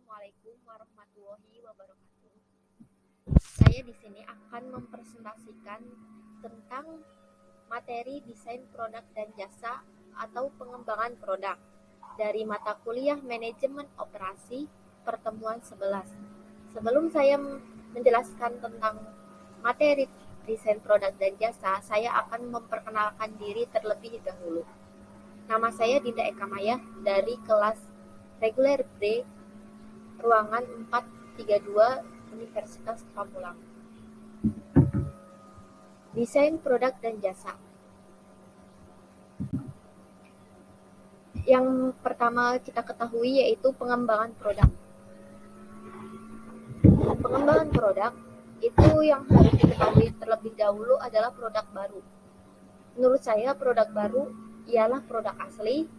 Assalamualaikum warahmatullahi wabarakatuh. Saya di sini akan mempresentasikan tentang materi desain produk dan jasa atau pengembangan produk dari mata kuliah Manajemen Operasi pertemuan 11. Sebelum saya menjelaskan tentang materi desain produk dan jasa, saya akan memperkenalkan diri terlebih dahulu. Nama saya Dinda Eka Maya dari kelas reguler B ruangan 432 Universitas Pamulang. Desain produk dan jasa. Yang pertama kita ketahui yaitu pengembangan produk. Pengembangan produk itu yang harus diketahui terlebih dahulu adalah produk baru. Menurut saya produk baru ialah produk asli,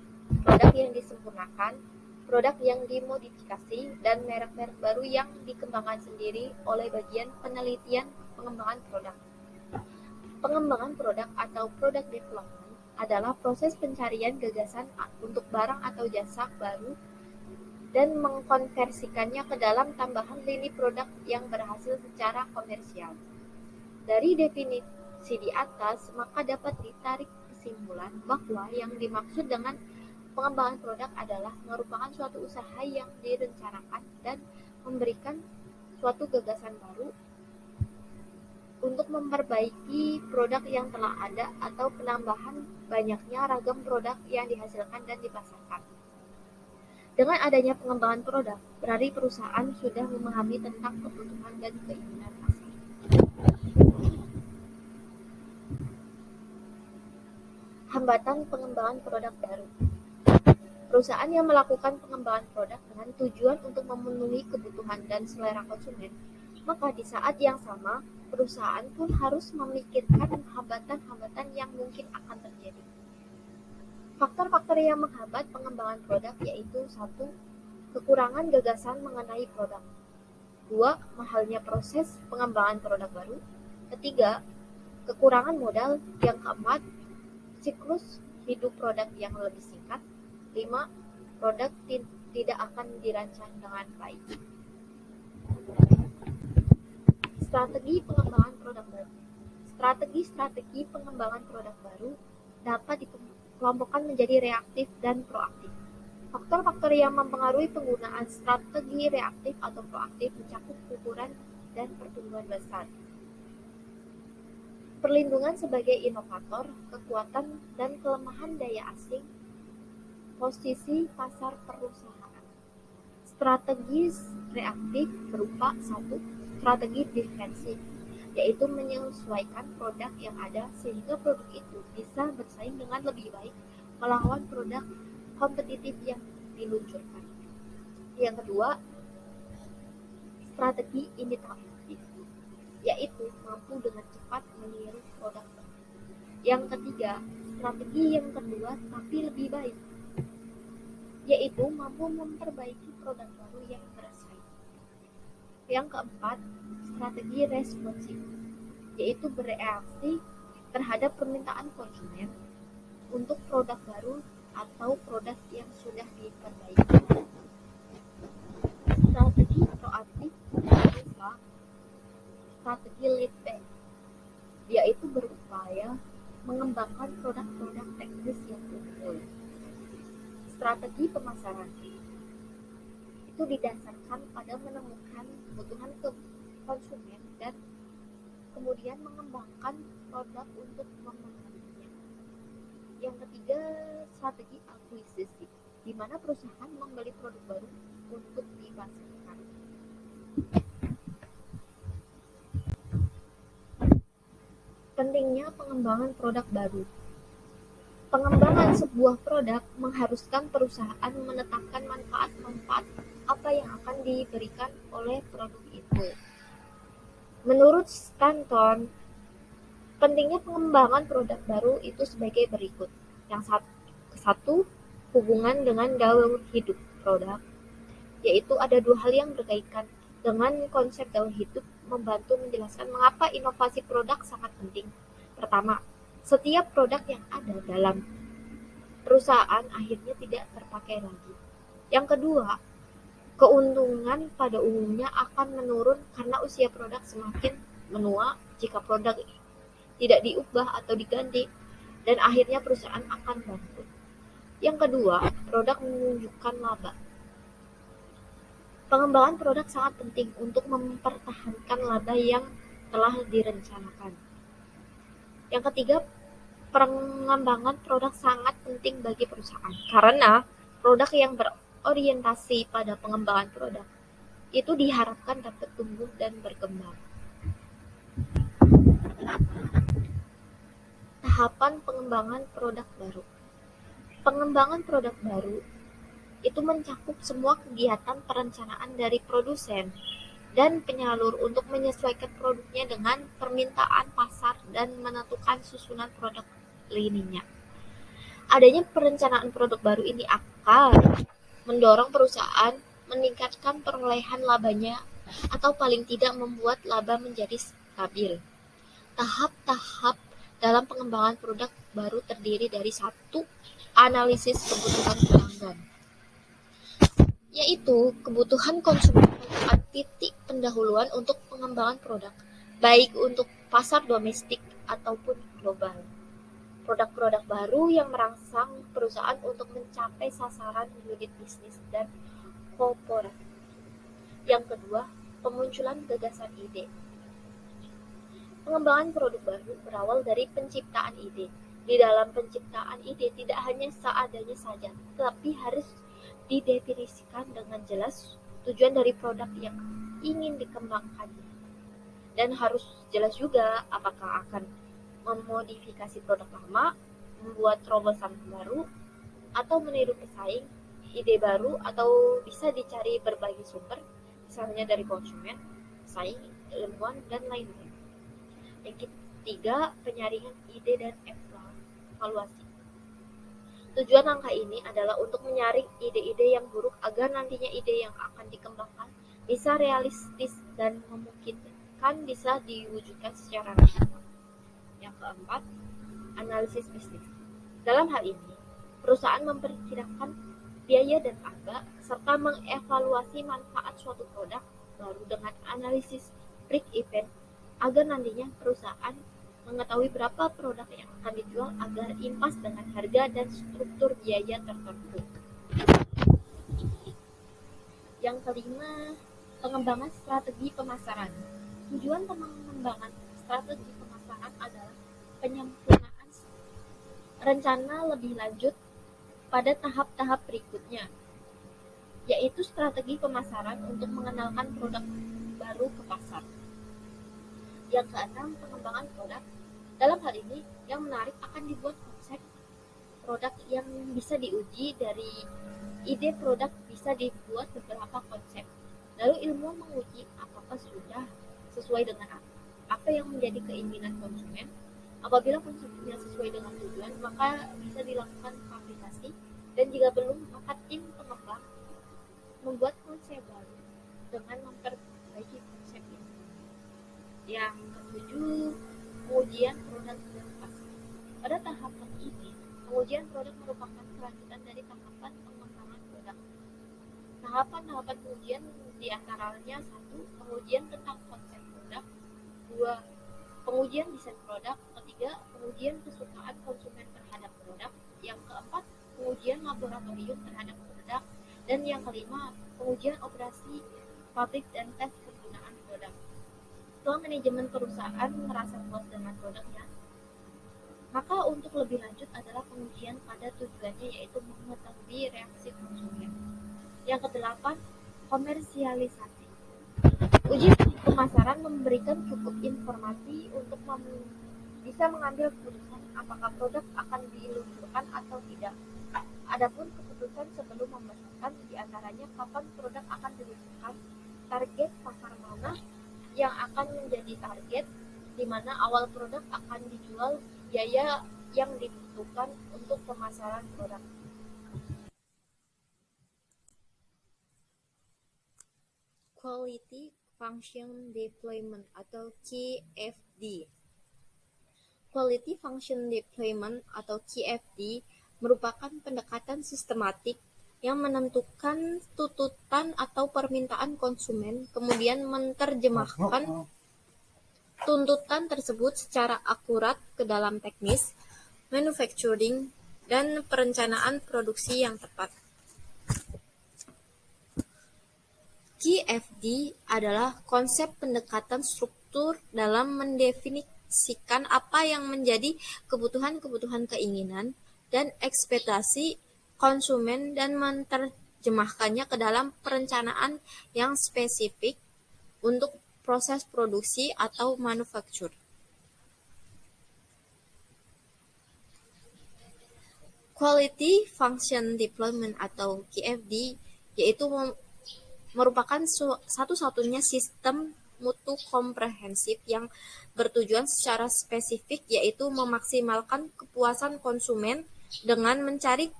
produk yang disempurnakan, produk yang dimodifikasi, dan merek-merek baru yang dikembangkan sendiri oleh bagian penelitian pengembangan produk. Pengembangan produk atau product development adalah proses pencarian gagasan untuk barang atau jasa baru dan mengkonversikannya ke dalam tambahan lini produk yang berhasil secara komersial. Dari definisi di atas, maka dapat ditarik kesimpulan bahwa yang dimaksud dengan pengembangan produk adalah merupakan suatu usaha yang direncanakan dan memberikan suatu gagasan baru untuk memperbaiki produk yang telah ada atau penambahan banyaknya ragam produk yang dihasilkan dan dipasarkan. Dengan adanya pengembangan produk, berarti perusahaan sudah memahami tentang kebutuhan dan keinginan pasar. Hambatan pengembangan produk baru. Perusahaan yang melakukan pengembangan produk dengan tujuan untuk memenuhi kebutuhan dan selera konsumen, maka di saat yang sama, perusahaan pun harus memikirkan hambatan-hambatan yang mungkin akan terjadi. Faktor-faktor yang menghambat pengembangan produk yaitu 1. Kekurangan gagasan mengenai produk. 2. Mahalnya proses pengembangan produk baru. Ketiga, kekurangan modal. Yang keempat, siklus hidup produk yang lebih singkat. 5. Produk tidak akan dirancang dengan baik. Strategi pengembangan produk baru. Strategi pengembangan produk baru dapat dikelompokkan menjadi reaktif dan proaktif. Faktor-faktor yang mempengaruhi penggunaan strategi reaktif atau proaktif mencakup ukuran dan pertumbuhan besar, perlindungan sebagai inovator, kekuatan dan kelemahan daya asing, posisi pasar perusahaan. Strategi reaktif berupa 1. Strategi defensif, yaitu menyesuaikan produk yang ada sehingga produk itu bisa bersaing dengan lebih baik melawan produk kompetitif yang diluncurkan. Yang kedua, strategi imitatif, yaitu mampu dengan cepat meniru produk baru. Yang ketiga, strategi yang kedua tapi lebih baik, yaitu mampu memperbaiki produk baru yang bersaing. Yang keempat, strategi responsif, yaitu bereaksi terhadap permintaan konsumen untuk produk baru atau produk yang sudah diperbaiki. Strategi proaktif berupa strategi lead back, yaitu berupaya mengembangkan produk-produk teknis yang unggul. Strategi pemasaran itu didasarkan pada menemukan kebutuhan konsumen dan kemudian mengembangkan produk untuk memenuhinya. Yang ketiga, strategi akuisisi, di mana perusahaan membeli produk baru untuk dipasarkan. Pentingnya pengembangan produk baru. Pengembangan sebuah produk mengharuskan perusahaan menetapkan manfaat-manfaat apa yang akan diberikan oleh produk itu. Menurut Stanton, pentingnya pengembangan produk baru itu sebagai berikut. Yang satu, hubungan dengan gaul hidup produk, yaitu ada dua hal yang berkaitan dengan konsep gaul hidup membantu menjelaskan mengapa inovasi produk sangat penting. Pertama, setiap produk yang ada dalam perusahaan akhirnya tidak terpakai lagi. Yang kedua, Keuntungan pada umumnya akan menurun karena usia produk semakin menua jika produk tidak diubah atau diganti, dan akhirnya perusahaan akan bangkrut. Yang kedua, produk menunjukkan laba. Pengembangan produk sangat penting untuk mempertahankan laba yang telah direncanakan. Yang ketiga, pengembangan produk sangat penting bagi perusahaan karena produk yang berorientasi pada pengembangan produk itu diharapkan dapat tumbuh dan berkembang. Tahapan pengembangan produk baru. Pengembangan produk baru itu mencakup semua kegiatan perencanaan dari produsen dan penyalur untuk menyesuaikan produknya dengan permintaan pasar dan menentukan susunan produk lininya. Adanya perencanaan produk baru ini akan mendorong perusahaan meningkatkan perolehan labanya atau paling tidak membuat laba menjadi stabil. Tahap-tahap dalam pengembangan produk baru terdiri dari satu, analisis kebutuhan pelanggan, yaitu kebutuhan konsumen merupakan titik pendahuluan untuk pengembangan produk, baik untuk pasar domestik ataupun global. Produk-produk baru yang merangsang perusahaan untuk mencapai sasaran unit bisnis dan korporasi. Yang kedua, pemunculan gagasan ide. Pengembangan produk baru berawal dari penciptaan ide. Di dalam penciptaan ide tidak hanya seadanya saja, tetapi harus didefinisikan dengan jelas tujuan dari produk yang ingin dikembangkannya. Dan harus jelas juga apakah akan memodifikasi produk lama, membuat terobosan baru, atau meniru pesaing, ide baru, atau bisa dicari berbagai sumber, misalnya dari konsumen, pesaing, ilmuwan, dan lain-lain. Yang ketiga, penyaringan ide dan evaluasi. Tujuan langkah ini adalah untuk menyaring ide-ide yang buruk agar nantinya ide yang akan dikembangkan bisa realistis dan memungkinkan bisa diwujudkan secara rasional. Yang keempat, analisis bisnis. Dalam hal ini, perusahaan memperkirakan biaya dan harga serta mengevaluasi manfaat suatu produk baru dengan analisis break-even agar nantinya perusahaan mengetahui berapa produk yang akan dijual agar impas dengan harga dan struktur biaya tertentu. Yang kelima, pengembangan strategi pemasaran. Tujuan pengembangan strategi pemasaran adalah penyempurnaan rencana lebih lanjut pada tahap-tahap berikutnya, yaitu strategi pemasaran untuk mengenalkan produk baru ke pasar. Yang keenam, pengembangan produk. Dalam hal ini, yang menarik akan dibuat konsep produk yang bisa diuji. Dari ide produk bisa dibuat beberapa konsep. Lalu ilmuwan menguji apakah sudah sesuai dengan apa yang menjadi keinginan konsumen. Apabila konsepnya sesuai dengan tujuan, maka bisa dilakukan fabrikasi, dan jika belum, maka tim pengembang membuat konsep baru dengan memperbaiki konsep ini. Yang ketujuh, pengujian produk dan pasar. Pada tahapan ini, pengujian produk merupakan kelanjutan dari tahapan pengembangan produk. Tahapan-tahapan pengujian diantaranya: satu, pengujian tentang konsep produk; dua, pengujian desain produk; ketiga, pengujian kesukaan konsumen terhadap produk; yang keempat, pengujian laboratorium terhadap produk; dan yang kelima, pengujian operasi pabrik dan tes penggunaan produk. Setelah manajemen perusahaan merasa puas dengan produknya, maka untuk lebih lanjut adalah pengujian pada tujuannya, yaitu mengetahui reaksi konsumen. Yang kedelapan, komersialisasi. Uji pemasaran memberikan cukup informasi untuk bisa mengambil keputusan apakah produk akan diluncurkan atau tidak. Adapun keputusan sebelum memasarkan diantaranya kapan produk akan diluncurkan, target pasar mana yang akan menjadi target, di mana awal produk akan dijual, biaya yang dibutuhkan untuk pemasaran produk. Quality Function Deployment atau QFD. Quality Function Deployment atau QFD merupakan pendekatan sistematik yang menentukan tuntutan atau permintaan konsumen, kemudian menerjemahkan tuntutan tersebut secara akurat ke dalam teknis, manufacturing, dan perencanaan produksi yang tepat. QFD adalah konsep pendekatan struktur dalam mendefinisikan apa yang menjadi kebutuhan-kebutuhan keinginan dan ekspektasi konsumen dan menerjemahkannya ke dalam perencanaan yang spesifik untuk proses produksi atau manufaktur. Quality Function Deployment atau QFD yaitu merupakan satu-satunya sistem mutu komprehensif yang bertujuan secara spesifik yaitu memaksimalkan kepuasan konsumen dengan mencari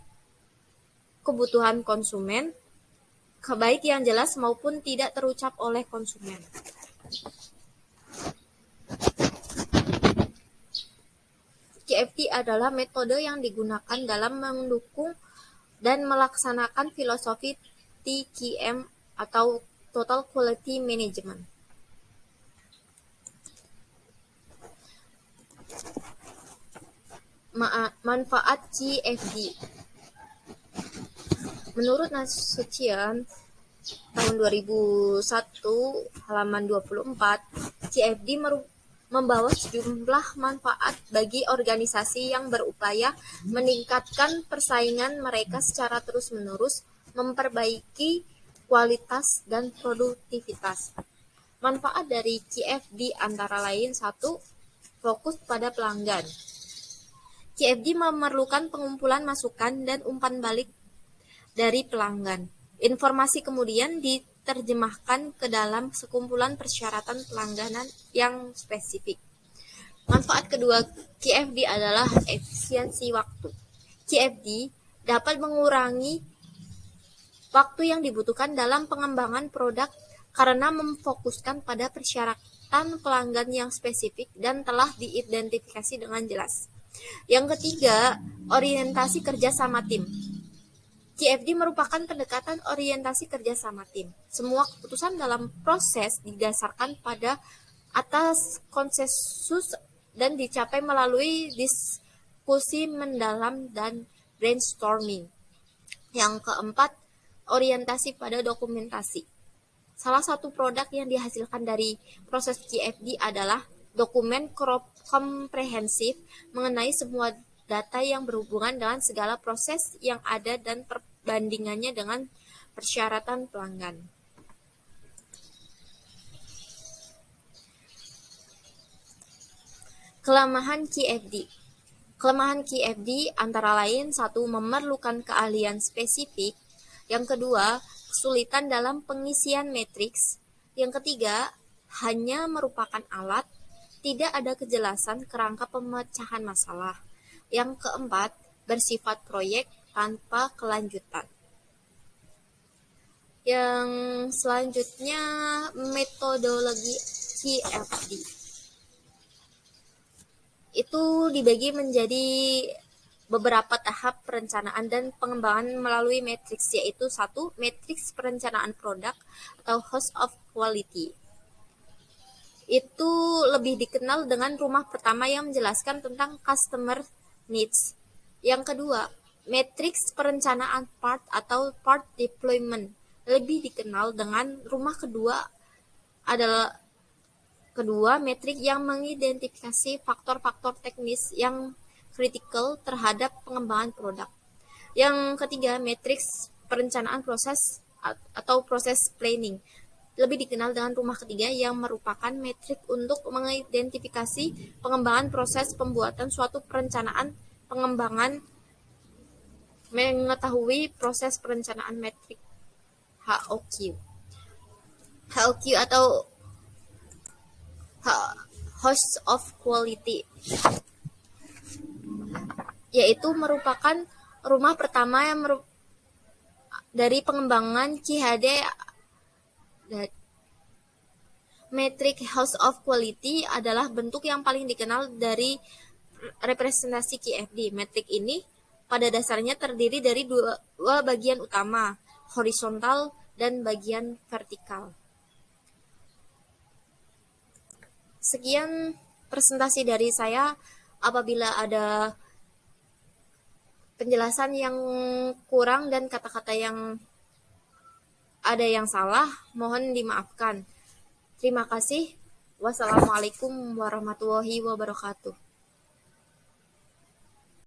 kebutuhan konsumen, baik yang jelas maupun tidak terucap oleh konsumen. QFD adalah metode yang digunakan dalam mendukung dan melaksanakan filosofi TQM atau Total Quality Management. Manfaat QFD. Menurut Nasution tahun 2001 halaman 24, QFD membawa sejumlah manfaat bagi organisasi yang berupaya meningkatkan persaingan mereka secara terus-menerus, memperbaiki kualitas dan produktivitas. Manfaat dari QFD antara lain: 1. Fokus pada pelanggan. QFD memerlukan pengumpulan masukan dan umpan balik dari pelanggan. Informasi kemudian diterjemahkan ke dalam sekumpulan persyaratan pelangganan yang spesifik. Manfaat kedua QFD adalah efisiensi waktu. QFD dapat mengurangi waktu yang dibutuhkan dalam pengembangan produk karena memfokuskan pada persyaratan pelanggan yang spesifik dan telah diidentifikasi dengan jelas. Yang ketiga, orientasi kerja sama tim. QFD merupakan pendekatan orientasi kerja sama tim. Semua keputusan dalam proses didasarkan pada atas konsensus dan dicapai melalui diskusi mendalam dan brainstorming. Yang keempat, orientasi pada dokumentasi. Salah satu produk yang dihasilkan dari proses QFD adalah dokumen komprehensif mengenai semua data yang berhubungan dengan segala proses yang ada dan perbandingannya dengan persyaratan pelanggan. Kelemahan QFD. Kelemahan QFD antara lain: 1. Memerlukan keahlian spesifik. Yang kedua, kesulitan dalam pengisian matriks. Yang ketiga, hanya merupakan alat, tidak ada kejelasan kerangka pemecahan masalah. Yang keempat, bersifat proyek tanpa kelanjutan. Yang selanjutnya, metodologi QFD. Itu dibagi menjadi beberapa tahap perencanaan dan pengembangan melalui matriks, yaitu 1. Matriks perencanaan produk atau House of Quality. Itu lebih dikenal dengan rumah pertama yang menjelaskan tentang customer needs. Yang kedua, matriks perencanaan part atau part deployment. Lebih dikenal dengan rumah kedua adalah metrik yang mengidentifikasi faktor-faktor teknis yang kritikal terhadap pengembangan produk. Yang ketiga, matriks perencanaan proses atau proses planning. Lebih dikenal dengan rumah ketiga yang merupakan metrik untuk mengidentifikasi pengembangan proses pembuatan suatu perencanaan pengembangan, mengetahui proses perencanaan metrik HOQ. HOQ atau House of Quality, yaitu merupakan rumah pertama yang dari pengembangan QHD. Metrik House of Quality adalah bentuk yang paling dikenal dari representasi QFD. Metrik ini pada dasarnya terdiri dari dua bagian utama, horizontal dan bagian vertikal. Sekian presentasi dari saya. Apabila ada penjelasan yang kurang dan kata-kata yang ada yang salah, mohon dimaafkan. Terima kasih. Wassalamualaikum warahmatullahi wabarakatuh.